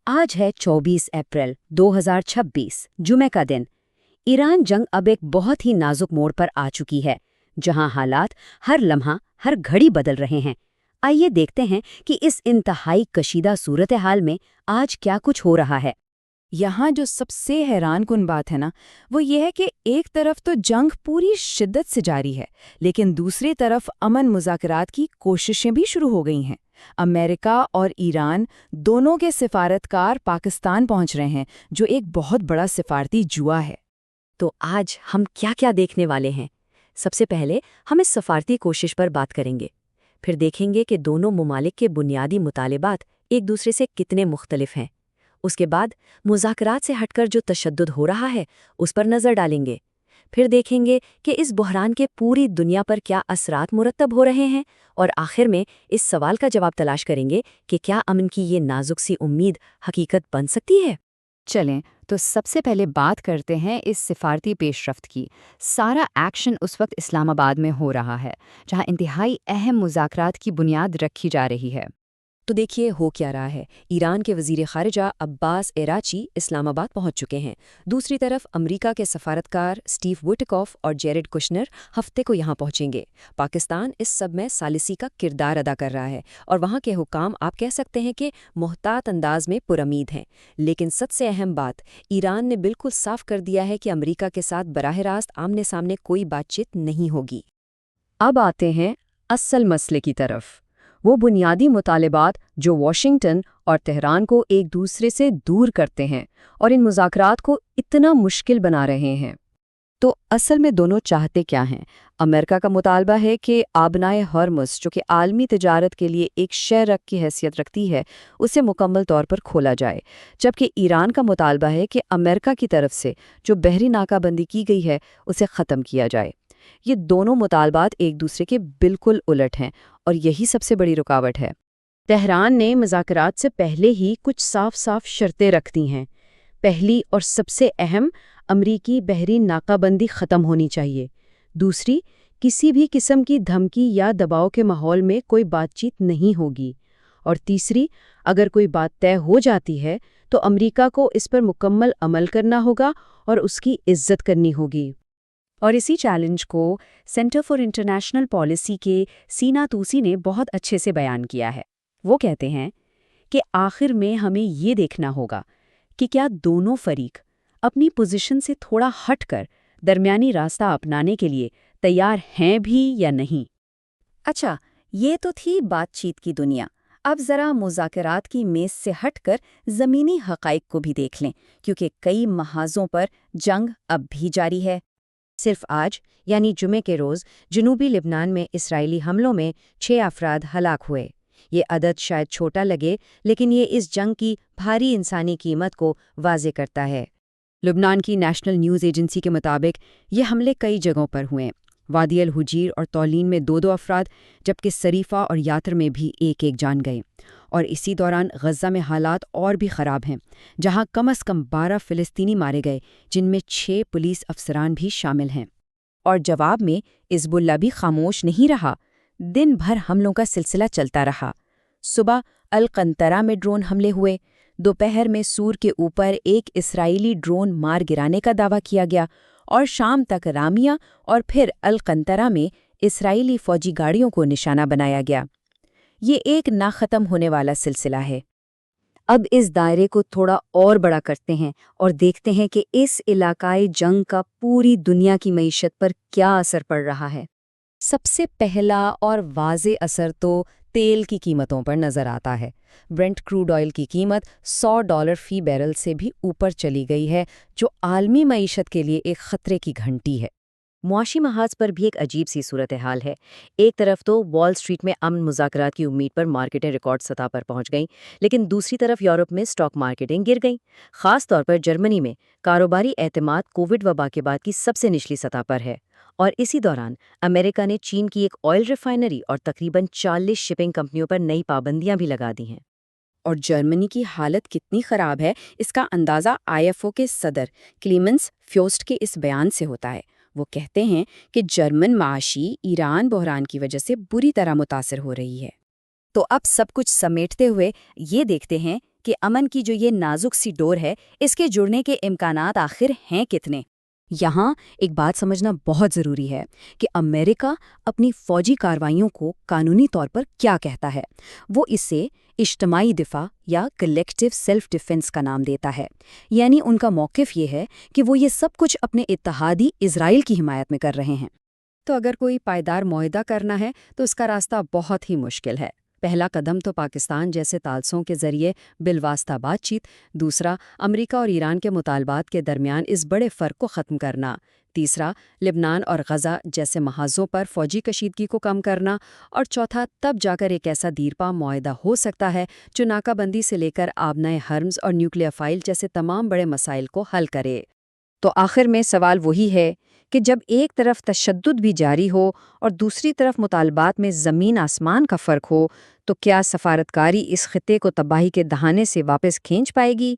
आज है 24 अप्रैल 2026 जुमे का दिन। ईरान जंग अब एक बहुत ही नाजुक मोड़ पर आ चुकी है, जहां हालात हर लम्हा हर घड़ी बदल रहे हैं। आइए देखते हैं कि इस इंतहाई कशीदा सूरत हाल में आज क्या कुछ हो रहा है। यहाँ जो सबसे हैरानकुन बात है ना, वो ये है कि एक तरफ तो जंग पूरी शिद्दत से जारी है, लेकिन दूसरी तरफ अमन मुज़ाकरात की कोशिशें भी शुरू हो गई हैं। अमेरिका और ईरान दोनों के सिफारतकार पाकिस्तान पहुंच रहे हैं, जो एक बहुत बड़ा सिफारती जुआ है। तो आज हम क्या क्या देखने वाले हैं? सबसे पहले हम इस सफारती कोशिश पर बात करेंगे। फिर देखेंगे कि दोनों ममालिक के बुनियादी मुतालिबात एक दूसरे से कितने मुख्तलिफ हैं। उसके बाद मुज़ाकरात से हटकर जो तशद्दुद हो रहा है उस पर नज़र डालेंगे। फिर देखेंगे कि इस बहरान के पूरी दुनिया पर क्या असरात मुरतब हो रहे हैं, और आखिर में इस सवाल का जवाब तलाश करेंगे कि क्या अमन की ये नाजुक सी उम्मीद हकीकत बन सकती है। चलें, तो सबसे पहले बात करते हैं इस सिफारती पेशरफ्त की। सारा एक्शन उस वक्त इस्लामाबाद में हो रहा है, जहां इंतहाई अहम मुज़ाकरात की बुनियाद रखी जा रही है। तो देखिए हो क्या रहा है। ईरान के वज़ीर ख़ारिजा अब्बास एराची इस्लामाबाद पहुंच चुके हैं। दूसरी तरफ अमेरिका के सफारतकार स्टीव विटकॉफ और जेरेड कुशनर हफ्ते को यहां पहुंचेंगे। पाकिस्तान इस सब में सालिसी का किरदार अदा कर रहा है, और वहां के हुकाम आप कह सकते हैं कि मोहतात अंदाज में पुरमीद हैं। लेकिन सबसे अहम बात, ईरान ने बिल्कुल साफ कर दिया है कि अमेरिका के साथ बराह रास्त आमने सामने कोई बातचीत नहीं होगी। अब आते हैं असल मसले की तरफ। वो बुनियादी मुतालिबात जो वाशिंगटन और तेहरान को एक दूसरे से दूर करते हैं और इन मुज़ाकरात को इतना मुश्किल बना रहे हैं। तो असल में दोनों चाहते क्या हैं? अमेरिका का मुतालबा है कि आबनाए हॉर्मुज़, जो कि आलमी तिजारत के लिए एक शहर की हैसियत रखती है, उसे मुकम्मल तौर पर खोला जाए। जबकि ईरान का मुतालबा है कि अमेरिका की तरफ से जो बहरी नाकाबंदी की गई है उसे ख़त्म किया जाए। ये दोनों मुतालबात एक दूसरे के बिल्कुल उलट हैं, और यही सबसे बड़ी रुकावट है। तेहरान ने मुज़ाकरात से पहले ही कुछ साफ साफ शर्तें रख दी हैं। पहली और सबसे अहम, अमरीकी बहरी नाकाबंदी ख़त्म होनी चाहिए। दूसरी, किसी भी किस्म की धमकी या दबाव के माहौल में कोई बातचीत नहीं होगी। और तीसरी, अगर कोई बात तय हो जाती है तो अमरीका को इस पर मुकम्मल अमल करना होगा और उसकी इज्जत करनी होगी। और इसी चैलेंज को सेंटर फॉर इंटरनेशनल पॉलिसी के सीना तूसी ने बहुत अच्छे से बयान किया है। वो कहते हैं कि आखिर में हमें ये देखना होगा कि क्या दोनों फरीक अपनी पोजीशन से थोड़ा हटकर दरमियानी रास्ता अपनाने के लिए तैयार हैं भी या नहीं। अच्छा, ये तो थी बातचीत की दुनिया। अब ज़रा मुज़ाकरात की मेज़ से हटकर ज़मीनी हक़ाइक़ को भी देख लें, क्योंकि कई महाज़ों पर जंग अब भी जारी है। सिर्फ आज यानी जुमे के रोज़ जनूबी लिबनान में इस्राएली हमलों में 6 अफराद हलाक हुए। ये अदद शायद छोटा लगे, लेकिन ये इस जंग की भारी इंसानी कीमत को वाज़े करता है। लिबनान की नेशनल न्यूज़ एजेंसी के मुताबिक ये हमले कई जगहों पर हुए। वादी अल हुजीर और तौलीन में 2 अफराद, जबकि सरीफ़ा और यातर में भी एक जान गए। और इसी दौरान गज़ा में हालात और भी ख़राब हैं, जहां कम से कम 12 फ़िलिस्तीनी मारे गए, जिनमें 6 पुलिस अफसरान भी शामिल हैं। और जवाब में हिज़्बुल्लाह भी खामोश नहीं रहा। दिन भर हमलों का सिलसिला चलता रहा। सुबह अल-क़ंतरा में ड्रोन हमले हुए, दोपहर में सूर के ऊपर एक इस्राएली ड्रोन मार गिराने का दावा किया गया, और शाम तक रामिया और फिर अल-क़ंतरा में इस्राएली फ़ौजी गाड़ियों को निशाना बनाया गया। ये एक ना ख़त्म होने वाला सिलसिला है। अब इस दायरे को थोड़ा और बड़ा करते हैं और देखते हैं कि इस इलाकाई जंग का पूरी दुनिया की मईशत पर क्या असर पड़ रहा है। सबसे पहला और वाज़े असर तो तेल की कीमतों पर नज़र आता है। ब्रेंट क्रूड ऑयल की कीमत $100 फ़ी बैरल से भी ऊपर चली गई है, जो आलमी मईशत के लिए एक ख़तरे की घंटी है। मुआशी महाज पर भी एक अजीब सी सूरत हाल है। एक तरफ तो वॉल स्ट्रीट में अमन मुज़ाकरात की उम्मीद पर मार्केटें रिकॉर्ड सतह पर पहुंच गईं, लेकिन दूसरी तरफ यूरोप में स्टॉक मार्केटें गिर गईं। ख़ास तौर पर जर्मनी में कारोबारी एतमाद कोविड वबा के बाद की सबसे निचली सतह पर है। और इसी दौरान अमेरिका ने चीन की एक ऑयल रिफाइनरी और तकरीबन 40 शिपिंग कंपनियों पर नई पाबंदियां भी लगा दी हैं। और जर्मनी की हालत कितनी ख़राब है, इसका अंदाज़ा आईएफओ के सदर क्लीमेंस फ्योस्ट के इस बयान से होता है। वो कहते हैं कि जर्मन माशी ईरान बहरान की वजह से बुरी तरह मुतासर हो रही है। तो अब सब कुछ समेटते हुए ये देखते हैं کہ امن کی جو یہ نازک سی ڈور ہے اس کے جڑنے کے امکانات آخر ہیں کتنے؟ یہاں ایک بات سمجھنا بہت ضروری ہے کہ امریکہ اپنی فوجی کارروائیوں کو قانونی طور پر کیا کہتا ہے۔ وہ اسے اجتماعی دفاع یا کلیکٹیو سیلف ڈیفنس کا نام دیتا ہے، یعنی ان کا موقف یہ ہے کہ وہ یہ سب کچھ اپنے اتحادی اسرائیل کی حمایت میں کر رہے ہیں۔ تو اگر کوئی پائیدار معاہدہ کرنا ہے تو اس کا راستہ بہت ہی مشکل ہے۔ پہلا قدم تو پاکستان جیسے تالسوں کے ذریعے بالواسطہ بات چیت، دوسرا امریکہ اور ایران کے مطالبات کے درمیان اس بڑے فرق کو ختم کرنا، تیسرا لبنان اور غزہ جیسے محاذوں پر فوجی کشیدگی کو کم کرنا، اور چوتھا تب جا کر ایک ایسا دیرپا معاہدہ ہو سکتا ہے جو ناکہ بندی سے لے کر آبنائے حرمز اور نیوکلیئر فائل جیسے تمام بڑے مسائل کو حل کرے۔ تو آخر میں سوال وہی ہے کہ جب ایک طرف تشدد بھی جاری ہو اور دوسری طرف مطالبات میں زمین آسمان کا فرق ہو، تو کیا سفارتکاری اس خطے کو تباہی کے دہانے سے واپس کھینچ پائے گی؟